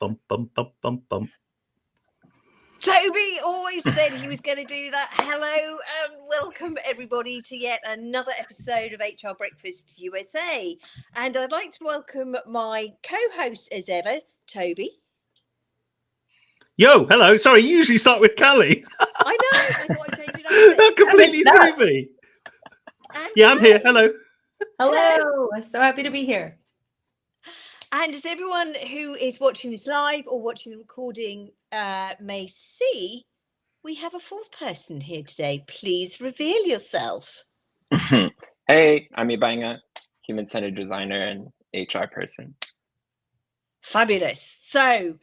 bum, bum, bum, bum, bum. Toby always said he was going to do that. Hello and welcome everybody to yet another episode of HR Breakfast USA. And I'd like to welcome my co-host as ever, Toby. Yo, hello. Sorry, you usually start with Callie. I know. I thought I'd change it up a bit. That completely threw me. And Yeah, I'm here. Hello. Hello. So happy to be here. And as everyone who is watching this live or watching the recording may see, we have a fourth person here today. Please reveal yourself. Hey, I'm Ibanga, human-centered designer and HR person. Fabulous. So,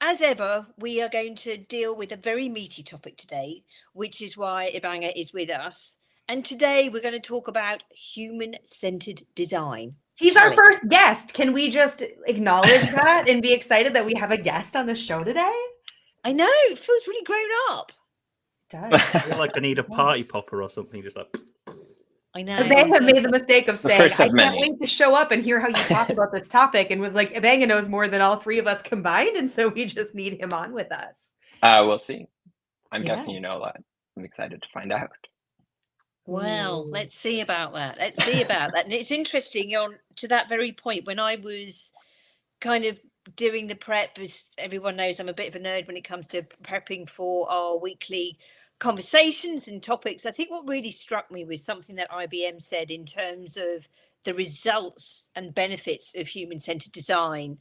as ever, we are going to deal with a very meaty topic today, which is why Ibanga is with us. And today we're going to talk about human-centered design. He's our first guest. Can we just acknowledge that and be excited that we have a guest on the show today? I know, it feels really grown up. It does. I feel like I need a party popper or something, just like... I know. Ibanga made the mistake of saying, I can't many. wait to show up and hear how you talk about this topic, and was like, Ibanga knows more than all three of us combined, and so we just need him on with us. We'll see. I'm Yeah. guessing you know a lot. I'm excited to find out. Well, let's see about that. Let's see about that. And it's interesting on to that very point when I was kind of doing the prep, as everyone knows, I'm a bit of a nerd when it comes to prepping for our weekly conversations and topics. I think what really struck me was something that IBM said in terms of the results and benefits of human-centered design.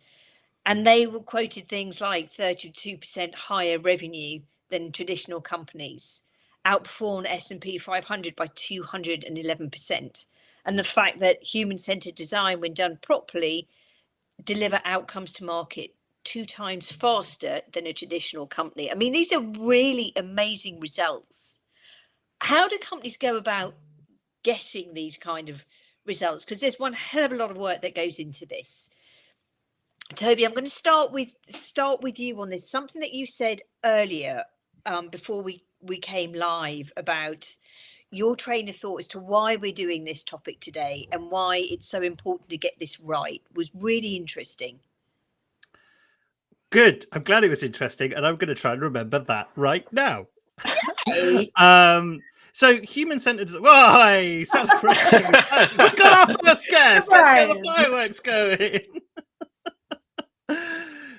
And they were quoted things like 32% higher revenue than traditional companies, outperformed S&P 500 by 211%. And the fact that human-centered design, when done properly, deliver outcomes to market 2 times faster than a traditional company. I mean, these are really amazing results. How do companies go about getting these kind of results? Because there's one hell of a lot of work that goes into this. Toby, I'm going to start with you on this. Something that you said earlier before we came live about your train of thought as to why we're doing this topic today and why it's so important to get this right was really interesting. Good. I'm glad it was interesting, and I'm going to try and remember that right now. So human-centered design. Why celebration? We've got our first guest. Let's get the fireworks going.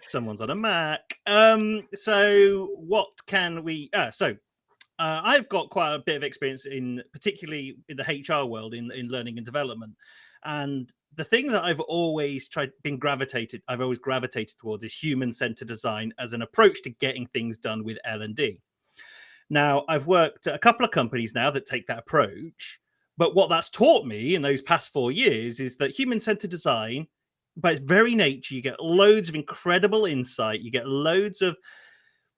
Someone's on a Mac. So what can we? I've got quite a bit of experience particularly in the HR world, in learning and development, and the thing that I've always gravitated towards is human-centered design as an approach to getting things done with L&D. Now, I've worked at a couple of companies now that take that approach, but what that's taught me in those past 4 years is that human-centered design, by its very nature, you get loads of incredible insight, you get loads of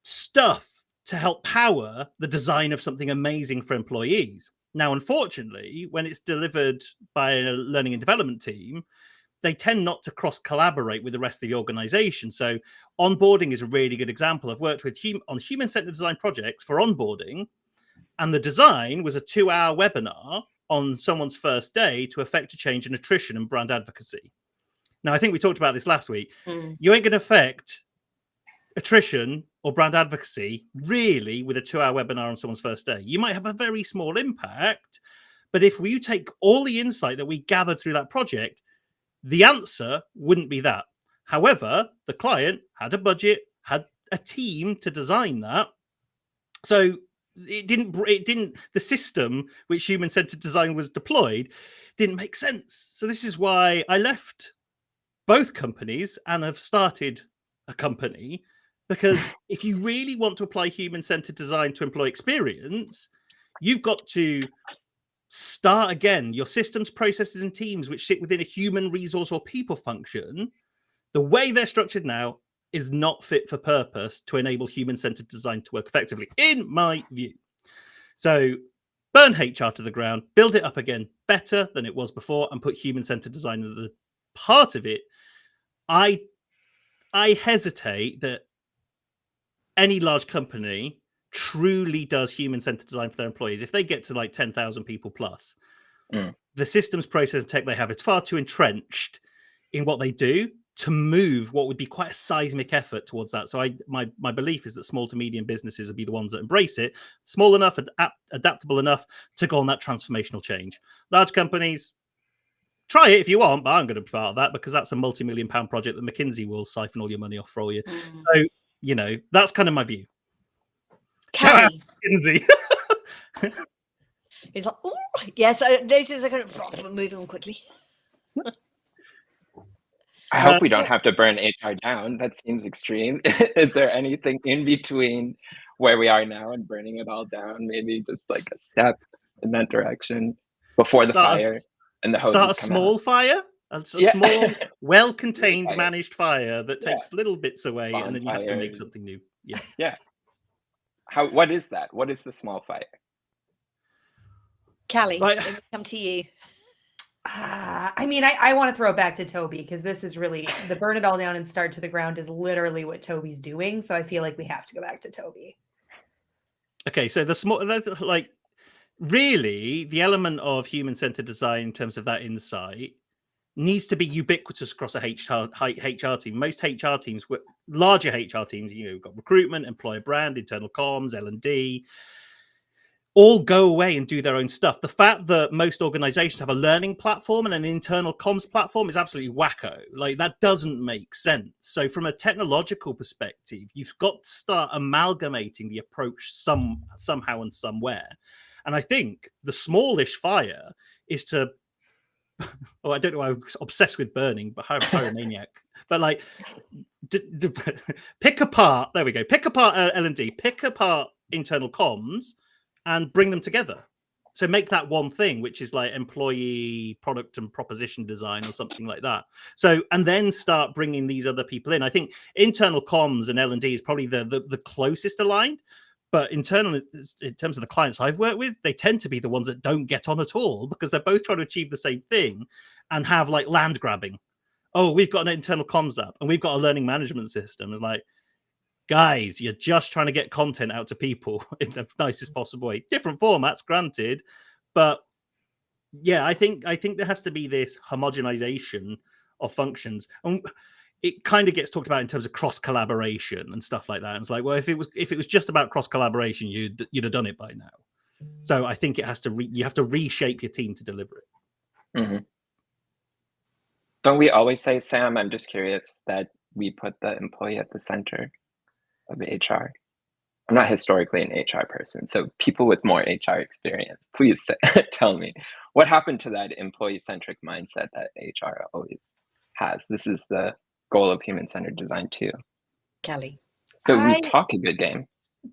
stuff to help power the design of something amazing for employees. Now, unfortunately, when it's delivered by a learning and development team, they tend not to cross-collaborate with the rest of the organization. So onboarding is a really good example. I've worked with on human-centered design projects for onboarding, and the design was a 2-hour webinar on someone's first day to affect a change in attrition and brand advocacy. Now, I think we talked about this last week. You ain't going to affect attrition or brand advocacy really with a 2-hour webinar on someone's first day. You might have a very small impact, but if you take all the insight that we gathered through that project, the answer wouldn't be that. However, the client had a budget, had a team to design that. So it didn't, the system which human-centered design was deployed didn't make sense. So this is why I left both companies and have started a company, because if you really want to apply human-centered design to employee experience, you've got to start again. Your systems, processes, and teams which sit within a human resource or people function, the way they're structured now is not fit for purpose to enable human-centered design to work effectively, in my view. So burn HR to the ground, build it up again better than it was before, and put human-centered design at the part of it. I hesitate that any large company truly does human-centered design for their employees. If they get to like 10,000 people plus, the systems, process, and tech they have, it's far too entrenched in what they do to move what would be quite a seismic effort towards that. So my belief is that small to medium businesses will be the ones that embrace it, small enough, adaptable enough to go on that transformational change. Large companies, try it if you want, but I'm going to be part of that because that's a multi-million-pound project that McKinsey will siphon all your money off for you. So, you know, that's kind of my view. Shout out McKinsey. He's like, oh, yes, notice I kind of moving on quickly. I hope we don't have to burn HR down. That seems extreme. Is there anything in between where we are now and burning it all down? Maybe just like a step in that direction before the fire and the hoses start a come small out. fire, a small, well-contained, managed fire that takes little bits away, and then you have to make something new. Yeah. What is that? What is the small fire? Callie, let me come to you. I mean, I want to throw it back to Toby because this is really the burn it all down and start to the ground is literally what Toby's doing. So I feel like we have to go back to Toby. Okay, so the small, like, really, the element of human-centered design in terms of that insight needs to be ubiquitous across a HR team. Most HR teams, larger HR teams, you know, you've got recruitment, employer brand, internal comms, L&D, all go away and do their own stuff. The fact that most organizations have a learning platform and an internal comms platform is absolutely wacko. Like, that doesn't make sense. So from a technological perspective, you've got to start amalgamating the approach somehow and somewhere. And I think the smallish fire is to, oh, I don't know why I'm obsessed with burning, but I'm a pyromaniac. But like, pick apart, there we go, pick apart L&D, pick apart internal comms, and bring them together. So make that one thing, which is like employee product and proposition design or something like that. So, and then start bringing these other people in. I think internal comms and L&D is probably the closest aligned, but in terms of the clients I've worked with, they tend to be the ones that don't get on at all because they're both trying to achieve the same thing and have like land grabbing. Oh, we've got an internal comms app and we've got a learning management system. It's like, guys, you're just trying to get content out to people in the nicest possible way. Different formats, granted, but yeah, I think there has to be this homogenization of functions, and it kind of gets talked about in terms of cross collaboration and stuff like that. And it's like, well, if it was just about cross collaboration, you'd have done it by now. So I think it has to you have to reshape your team to deliver it. Mm-hmm. Don't we always say, Sam? I'm just curious that we put the employee at the center of HR. I'm not historically an HR person, so people with more HR experience, please tell me what happened to that employee-centric mindset that HR always has. This is the goal of human-centered design too. Callie. So we talk a good game.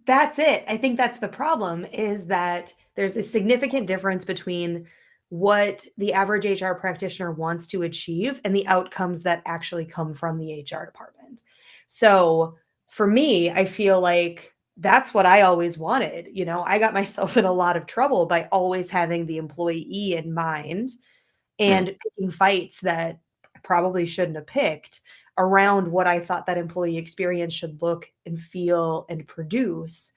That's it. I think that's the problem, is that there's a significant difference between what the average HR practitioner wants to achieve and the outcomes that actually come from the HR department. So for me, I feel like that's what I always wanted. You know, I got myself in a lot of trouble by always having the employee in mind and picking fights that I probably shouldn't have picked around what I thought that employee experience should look and feel and produce.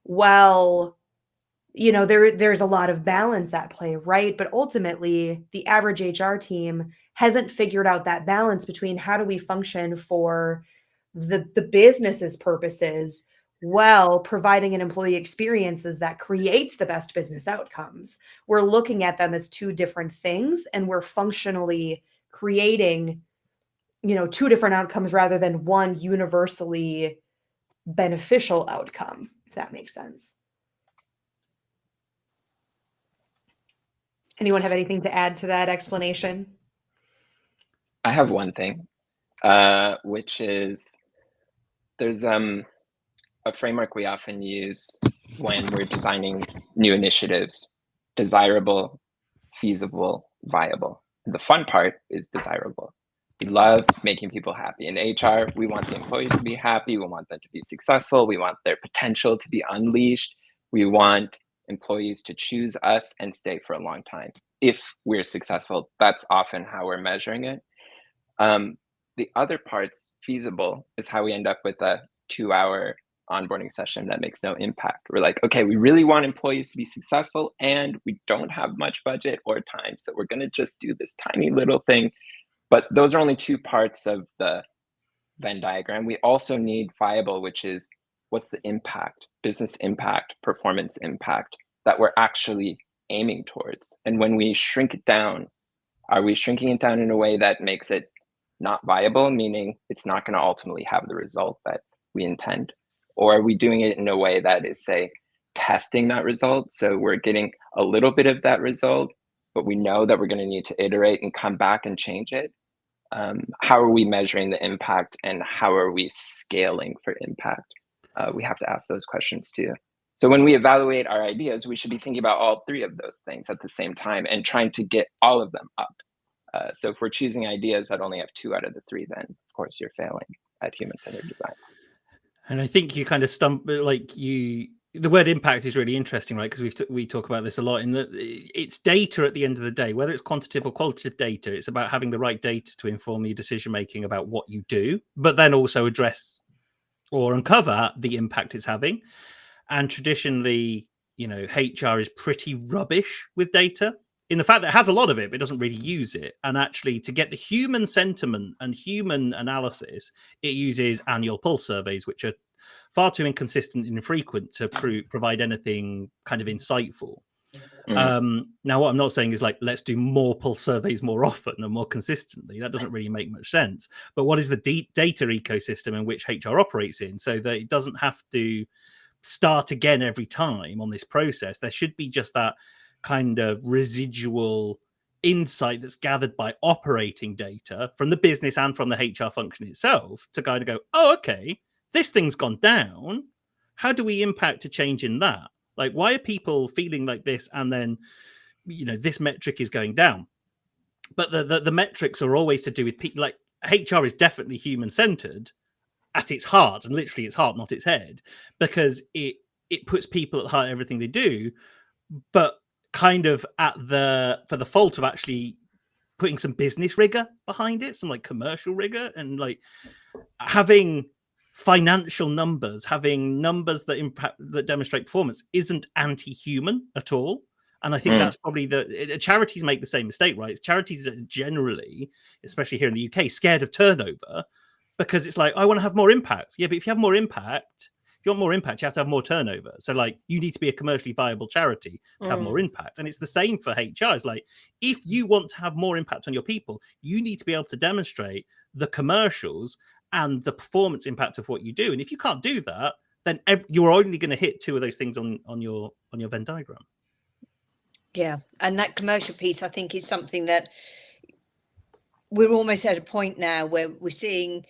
Well, you know, there's a lot of balance at play, right? But ultimately, the average HR team hasn't figured out that balance between how do we function for the business's purposes while providing an employee experiences that creates the best business outcomes. We're looking at them as two different things, and we're functionally creating, you know, two different outcomes rather than one universally beneficial outcome, if that makes sense. Anyone have anything to add to that explanation? I have one thing, which is there's a framework we often use when we're designing new initiatives: desirable, feasible, viable. The fun part is desirable. We love making people happy. In HR, we want the employees to be happy. We want them to be successful. We want their potential to be unleashed. We want employees to choose us and stay for a long time. If we're successful, that's often how we're measuring it. The other part's feasible is how we end up with a 2-hour onboarding session that makes no impact. We're like, okay, we really want employees to be successful and we don't have much budget or time. So we're going to just do this tiny little thing But those are only two parts of the Venn diagram. We also need viable, which is what's the impact, business impact, performance impact that we're actually aiming towards. And when we shrink it down, are we shrinking it down in a way that makes it not viable, meaning it's not going to ultimately have the result that we intend? Or are we doing it in a way that is, say, testing that result? So we're getting a little bit of that result, but we know that we're going to need to iterate and come back and change it. How are we measuring the impact, and how are we scaling for impact? We have to ask those questions too. So when we evaluate our ideas, we should be thinking about all three of those things at the same time and trying to get all of them up. So if we're choosing ideas that only have 2 out of the 3, then of course you're failing at human-centered design. And I think you kind of the word impact is really interesting, right? Because we talk about this a lot. In that it's data at the end of the day, whether it's quantitative or qualitative data. It's about having the right data to inform your decision making about what you do, but then also address or uncover the impact it's having. And traditionally, HR is pretty rubbish with data, in the fact that it has a lot of it, but it doesn't really use it. And actually, to get the human sentiment and human analysis, it uses annual pulse surveys, which are far too inconsistent and infrequent to provide anything kind of insightful. Now, what I'm not saying is let's do more pulse surveys more often and more consistently. That doesn't really make much sense. But what is the data ecosystem in which HR operates in, so that it doesn't have to start again every time on this process? There should be just that kind of residual insight that's gathered by operating data from the business and from the HR function itself to kind of go, oh, okay, this thing's gone down. How do we impact a change in that? Like, why are people feeling like this? And then, this metric is going down. But the metrics are always to do with people. Like, HR is definitely human-centered at its heart, and literally its heart, not its head, because it puts people at the heart of everything they do, but kind of for the fault of actually putting some business rigor behind it, some commercial rigor, and having financial numbers, having numbers that demonstrate performance isn't anti-human at all. And I think that's probably charities make the same mistake, right? Charities are generally, especially here in the UK, scared of turnover, because it's I want to have more impact. Yeah, but if you want more impact, you have to have more turnover. So you need to be a commercially viable charity to have more impact. And it's the same for HR. It's if you want to have more impact on your people, you need to be able to demonstrate the commercials and the performance impact of what you do. And if you can't do that, then you're only going to hit 2 of those things on your Venn diagram. Yeah, and that commercial piece, I think, is something that we're almost at a point now where we're seeing,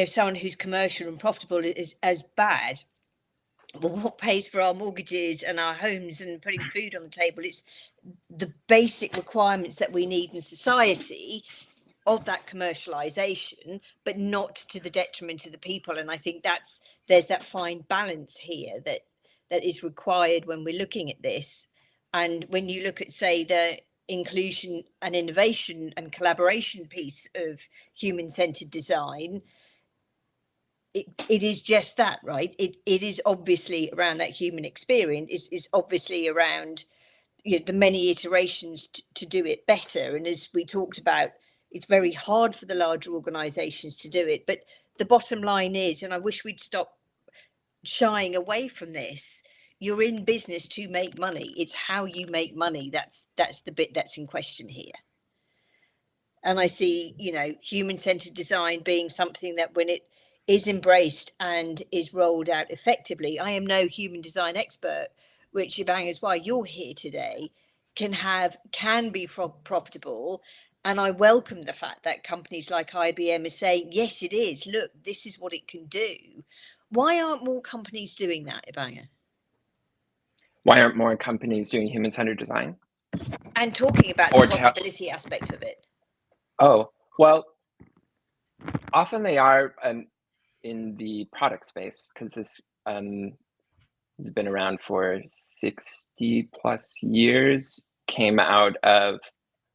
someone who's commercial and profitable is as bad. Well, what pays for our mortgages and our homes and putting food on the table? It's the basic requirements that we need in society of that commercialization, but not to the detriment of the people. And I think there's that fine balance here that is required when we're looking at this. And when you look at, say, the inclusion and innovation and collaboration piece of human-centered design, it is just that, right? It is obviously around that human experience, is obviously around the many iterations to do it better. And as we talked about, it's very hard for the larger organizations to do it. But the bottom line is, and I wish we'd stop shying away from this, you're in business to make money. It's how you make money. That's the bit that's in question here. And I see, human-centered design being something that when it is embraced and is rolled out effectively, I am no human design expert, which is why you're here today, can be profitable. And I welcome the fact that companies like IBM are saying, yes, it is. Look, this is what it can do. Why aren't more companies doing that, Ibanga? Why aren't more companies doing human-centered design? And talking about the profitability aspect of it. Oh, well, often they are in the product space, because this has been around for 60 plus years, came out of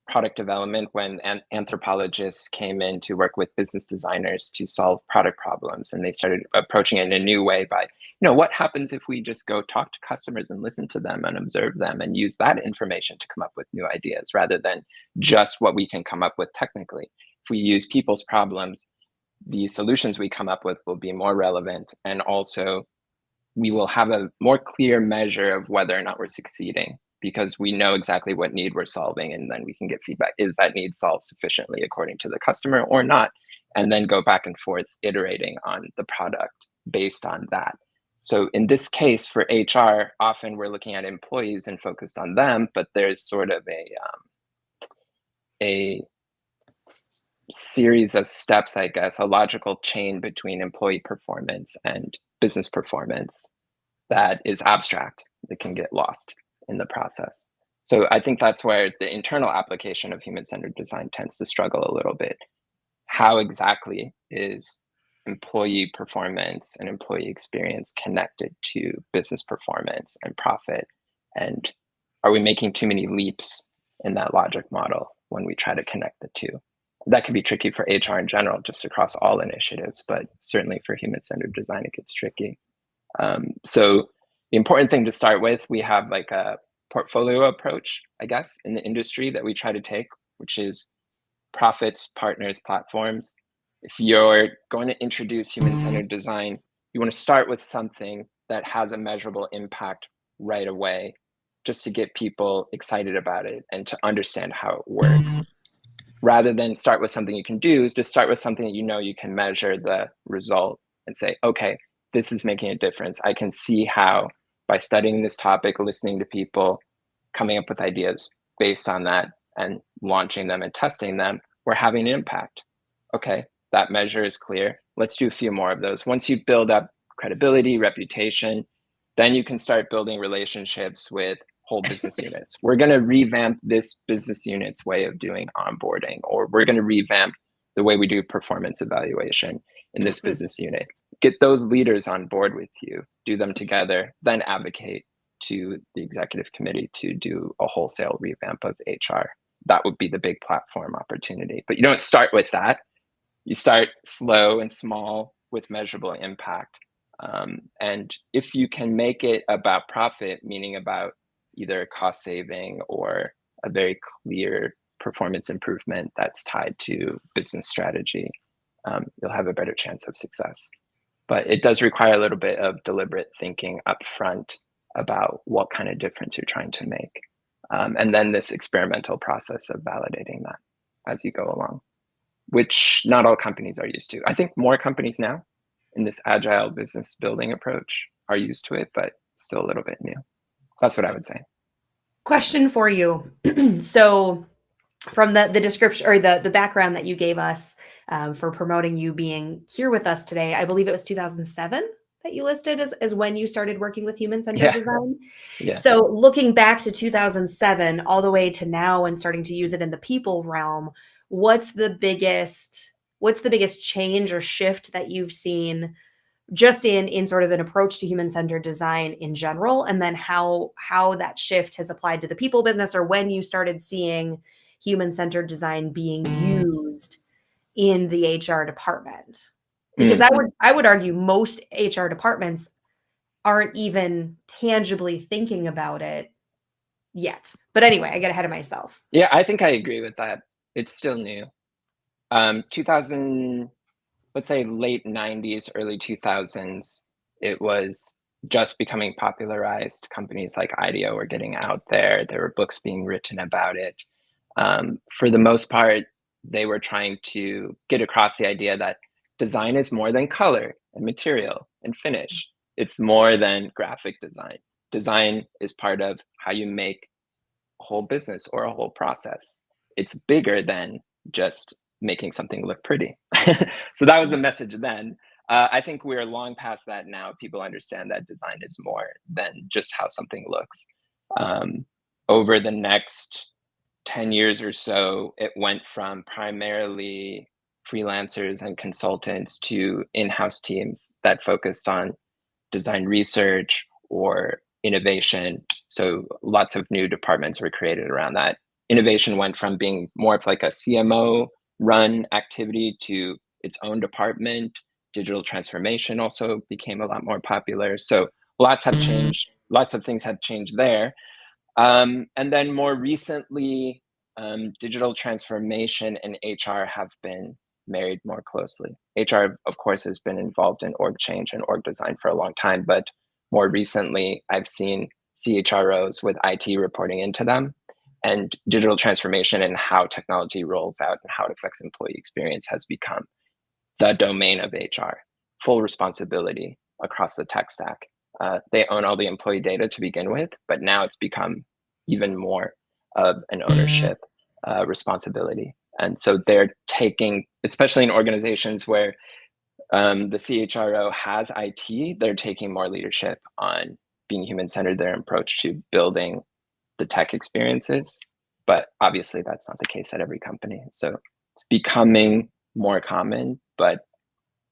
product development when anthropologists came in to work with business designers to solve product problems. And they started approaching it in a new way by, what happens if we just go talk to customers and listen to them and observe them and use that information to come up with new ideas rather than just what we can come up with technically. if we use people's problems, the solutions we come up with will be more relevant, and also we will have a more clear measure of whether or not we're succeeding, because we know exactly what need we're solving, and then we can get feedback. Is that need solved sufficiently according to the customer or not? And then go back and forth iterating on the product based on that. So in this case for HR, often we're looking at employees and focused on them, but there's sort of a series of steps, I guess, a logical chain between employee performance and business performance that is abstract, that can get lost in the process. So I think that's where the internal application of human-centered design tends to struggle a little bit. How exactly is employee performance and employee experience connected to business performance and profit? And are we making too many leaps in that logic model when we try to connect the two? That can be tricky for HR in general, just across all initiatives, but certainly for human-centered design, it gets tricky. So the important thing to start with, we have like a portfolio approach, I guess, in the industry that we try to take, which is profits, partners, platforms. If you're going to introduce human-centered design, you want to start with something that has a measurable impact right away, just to get people excited about it and to understand how it works. Rather than start with something you can do, is just start with something that you know you can measure the result and say, okay, this is making a difference. I can see how by studying this topic, listening to people, coming up with ideas based on that and launching them and testing them, we're having an impact. Okay, that measure is clear. Let's do a few more of those. Once you build up credibility, reputation, then you can start building relationships with whole business units. We're going to revamp this business unit's way of doing onboarding, or we're going to revamp the way we do performance evaluation in this business unit. Get those leaders on board with you, do them together, then advocate to the executive committee to do a wholesale revamp of HR. That would be the big platform opportunity. But you don't start with that. You start slow and small with measurable impact. And if you can make it about profit, meaning about either cost saving or a very clear performance improvement that's tied to business strategy, you'll have a better chance of success. But it does require a little bit of deliberate thinking up front about what kind of difference you're trying to make. And then this experimental process of validating that as you go along, which not all companies are used to. I think more companies now in this agile business building approach are used to it, but still a little bit new. That's what I would say. Question for you. So from the description or the background that you gave us for promoting you being here with us today, I believe it was 2007 that you listed as when you started working with human-centered design. Yeah. So looking back to 2007 all the way to now and starting to use it in the people realm, what's the biggest change or shift that you've seen just in sort of an approach to human-centered design in general, and then how that shift has applied to the people business, or when you started seeing human-centered design being used in the HR department? Because I would argue most HR departments aren't even tangibly thinking about it yet. But anyway, I get ahead of myself. Yeah, I think I agree with that. It's still new. 2000, let's say late 90s, early 2000s, it was just becoming popularized. Companies like IDEO were getting out there. There were books being written about it. For the most part, they were trying to get across the idea that design is more than color and material and finish. It's more than graphic design. Design is part of how you make a whole business or a whole process. It's bigger than just making something look pretty. So that was the message then. I think we're long past that now. People understand that design is more than just how something looks. Over the next 10 years or so, it went from primarily freelancers and consultants to in-house teams that focused on design research or innovation. So lots of new departments were created around that. Innovation went from being more of like a CMO run activity to its own department. Digital transformation also became a lot more popular. So lots have changed. Lots of things have changed there. And then more recently, digital transformation and HR have been married more closely. HR, of course, has been involved in org change and org design for a long time, but more recently, I've seen CHROs with IT reporting into them, and digital transformation and how technology rolls out and how it affects employee experience has become the domain of HR, full responsibility across the tech stack. They own all the employee data to begin with, but now it's become even more of an ownership responsibility. And so they're taking, especially in organizations where the CHRO has IT, they're taking more leadership on being human-centered, their approach to building the tech experiences. But obviously that's not the case at every company. So it's becoming more common, but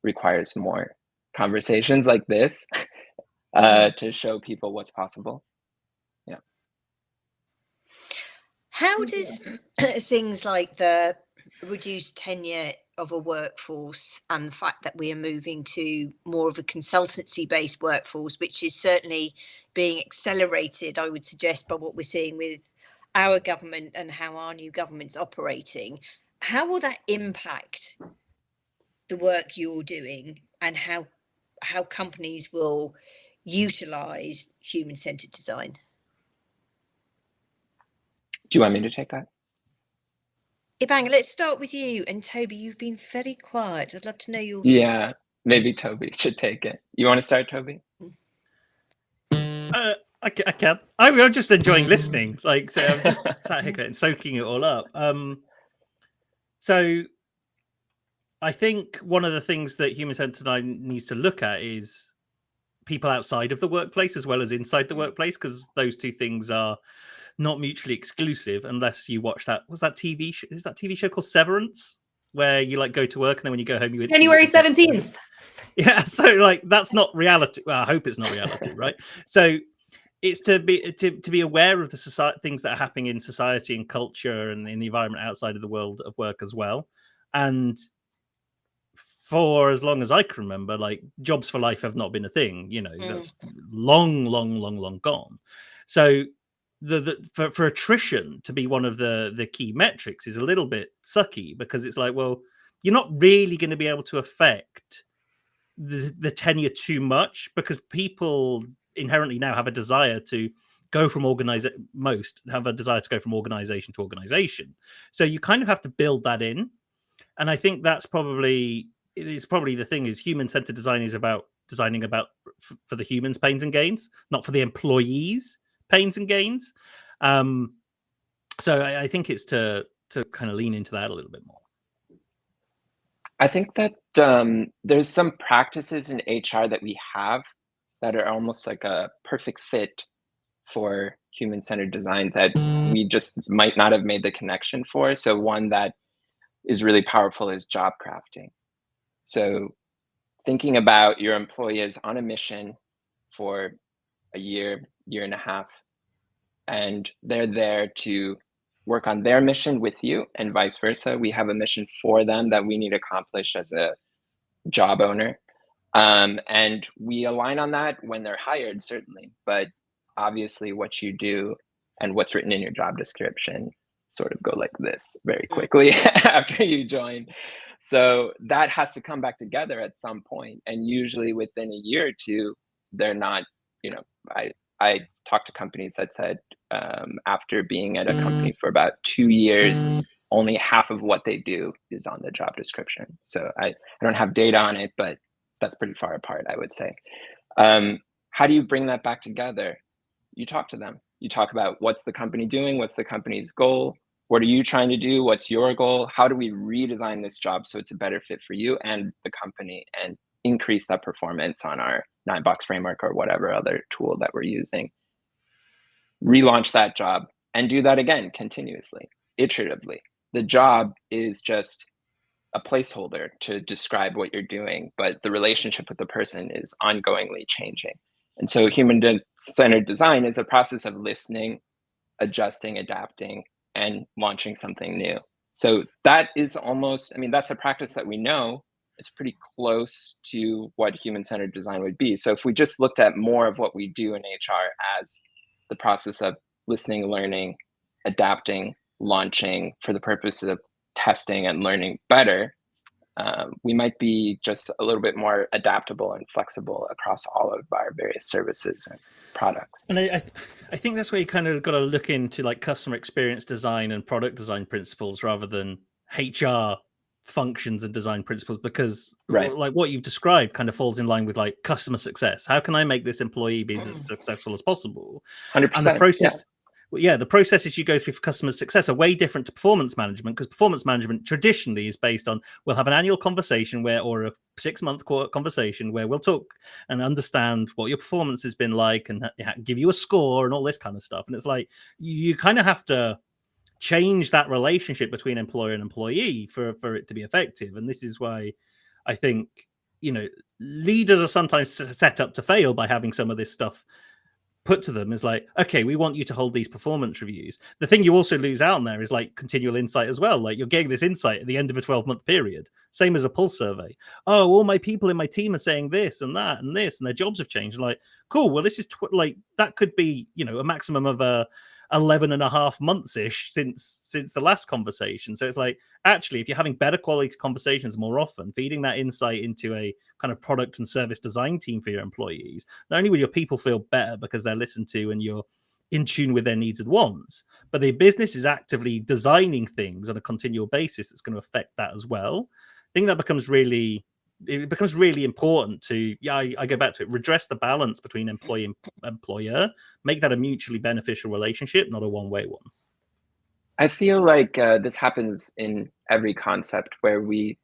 requires more conversations like this to show people what's possible. Yeah. How does things like the reduced tenure of a workforce and the fact that we are moving to more of a consultancy-based workforce, which is certainly being accelerated, I would suggest, by what we're seeing with our government and how our new government's operating, how will that impact the work you're doing and how companies will utilize human-centered design? Do you want me to take that? Ibang, let's start with you. And Toby, you've been very quiet. I'd love to know your Yeah, thoughts. maybe Yes. Toby should take it. You want to start, Toby? I can. I'm just enjoying listening. Like, so I'm just sat here and soaking it all up. So I think one of the things that human-centered design needs to look at is people outside of the workplace as well as inside the workplace, because those two things are not mutually exclusive unless you watch that. Was that TV show? Is that TV show called Severance, where you like go to work and then when you go home you January 17th. Yeah, so like that's not reality. Well, I hope it's not reality, right? So it's to be aware of the things that are happening in society and culture and in the environment outside of the world of work as well. And for as long as I can remember, like jobs for life have not been a thing. You know, that's long gone. So for attrition to be one of the key metrics is a little bit sucky, because it's like, well, you're not really going to be able to affect the tenure too much, because people inherently now have a desire to go from organization to organization. So you kind of have to build that in. And I think that's probably the thing, is human-centered design is about designing for the humans' pains and gains, not for the employees' pains and gains. So I think it's to kind of lean into that a little bit more. I think that there's some practices in HR that we have that are almost like a perfect fit for human-centered design that we just might not have made the connection for. So one that is really powerful is job crafting. So thinking about your employee as on a mission for a year and a half, and they're there to work on their mission with you and vice versa. We have a mission for them that we need accomplished as a job owner. And we align on that when they're hired, certainly, but obviously what you do and what's written in your job description sort of go like this very quickly after you join. So that has to come back together at some point. And usually within a year or two, they're not, I talked to companies that said after being at a company for about 2 years, only half of what they do is on the job description. So I don't have data on it, but that's pretty far apart, I would say. How do you bring that back together? You talk to them. You talk about what's the company doing? What's the company's goal? What are you trying to do? What's your goal? How do we redesign this job so it's a better fit for you and the company, and increase that performance on our 9-box framework or whatever other tool that we're using? Relaunch that job and do that again continuously, iteratively. The job is just a placeholder to describe what you're doing, but the relationship with the person is ongoingly changing. And so human-centered design is a process of listening, adjusting, adapting, and launching something new. So that is almost, that's a practice that we know. It's pretty close to what human-centered design would be. So if we just looked at more of what we do in HR as the process of listening, learning, adapting, launching for the purpose of testing and learning better, we might be just a little bit more adaptable and flexible across all of our various services and products. And I think that's where you kind of got to look into like customer experience design and product design principles rather than HR functions and design principles, because like what you've described kind of falls in line with like customer success. How can I make this employee be as successful as possible? 100%. And the process, the processes you go through for customer success are way different to performance management, because performance management traditionally is based on, we'll have an annual conversation or a 6-month conversation where we'll talk and understand what your performance has been like and give you a score and all this kind of stuff. And it's like, you kind of have to change that relationship between employer and employee for it to be effective. And this is why I think, leaders are sometimes set up to fail by having some of this stuff put to them. Is like, okay, we want you to hold these performance reviews. The thing you also lose out on there is like continual insight as well. Like, you're getting this insight at the end of a 12-month period, same as a pulse survey. Oh, all my people in my team are saying this and that and this, and their jobs have changed. Like, cool, well, this is like, that could be, a maximum of 11.5 months ish since the last conversation. So it's like, actually, if you're having better quality conversations more often, feeding that insight into a kind of product and service design team for your employees, not only will your people feel better because they're listened to and you're in tune with their needs and wants, but the business is actively designing things on a continual basis that's going to affect that as well. I think that becomes really important to, I go back to it, redress the balance between employee and employer, make that a mutually beneficial relationship, not a one-way one. I feel like this happens in every concept where we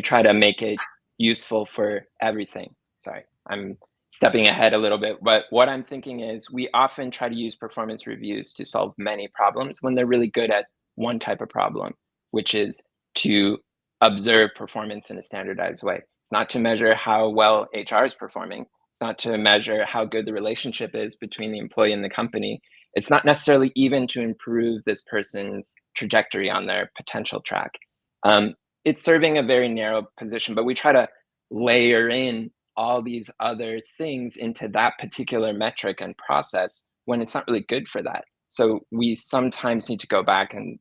try to make it useful for everything. Sorry, I'm stepping ahead a little bit, but what I'm thinking is we often try to use performance reviews to solve many problems when they're really good at one type of problem, which is to observe performance in a standardized way. It's not to measure how well HR is performing. It's not to measure how good the relationship is between the employee and the company. It's not necessarily even to improve this person's trajectory on their potential track. It's serving a very narrow position, but we try to layer in all these other things into that particular metric and process when it's not really good for that. So we sometimes need to go back and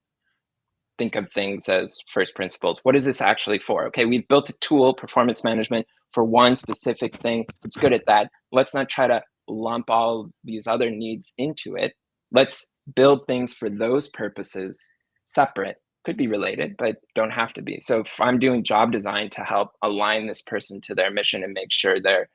think of things as first principles. What is this actually for? Okay, we've built a tool, performance management, for one specific thing. It's good at that. Let's not try to lump all these other needs into it. Let's build things for those purposes separate. Could be related, but don't have to be. So if I'm doing job design to help align this person to their mission and make sure they're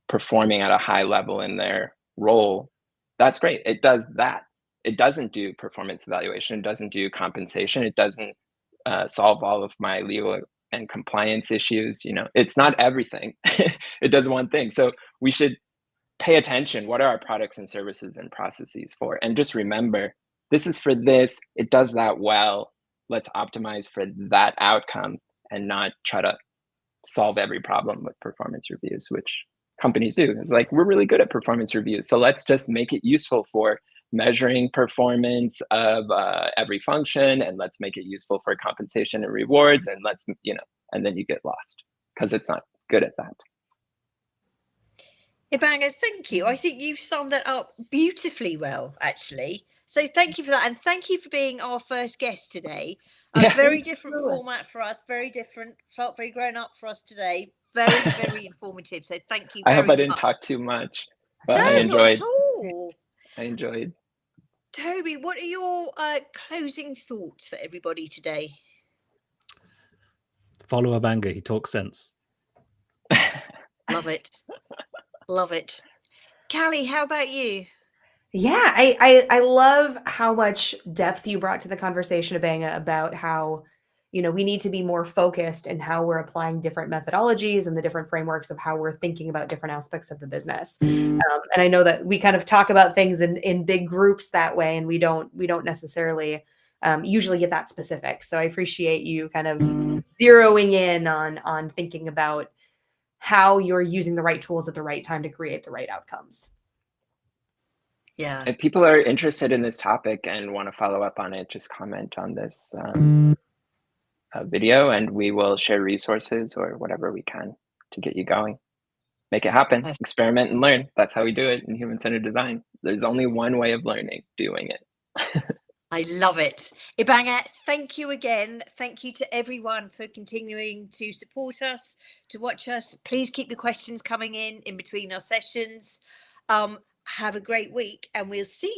performing at a high level in their role, that's great. It does that. It doesn't do performance evaluation. It doesn't do compensation. It doesn't solve all of my legal and compliance issues. It's not everything. It does one thing. So we should pay attention. What are our products and services and processes for? And just remember, this is for this. It does that well. Let's optimize for that outcome and not try to solve every problem with performance reviews, which companies do. It's like, we're really good at performance reviews, so let's just make it useful for measuring performance of every function, and let's make it useful for compensation and rewards, and let's, and then you get lost because it's not good at that. Ibanga, thank you. I think you've summed that up beautifully well, actually. So thank you for that. And thank you for being our first guest today. A very different format for us, very different, felt very grown up for us today. Very, very informative. So thank you very much. I hope I didn't talk too much, but no, I enjoyed. Not at all. I enjoyed. Toby, what are your closing thoughts for everybody today? Follow Ibanga, he talks sense. Love it. Love it. Callie, how about you? Yeah, I love how much depth you brought to the conversation, Ibanga, about how, we need to be more focused in how we're applying different methodologies and the different frameworks of how we're thinking about different aspects of the business. And I know that we kind of talk about things in big groups that way, and we don't necessarily usually get that specific. So I appreciate you kind of zeroing in on thinking about how you're using the right tools at the right time to create the right outcomes. Yeah. If people are interested in this topic and want to follow up on it, just comment on this video, and we will share resources or whatever we can to get you going. Make it happen. Experiment and learn. That's how we do it in human-centered design. There's only one way of learning, doing it. I love it. Ibanga, thank you again. Thank you to everyone for continuing to support us, to watch us. Please keep the questions coming in between our sessions. Have a great week, and we'll see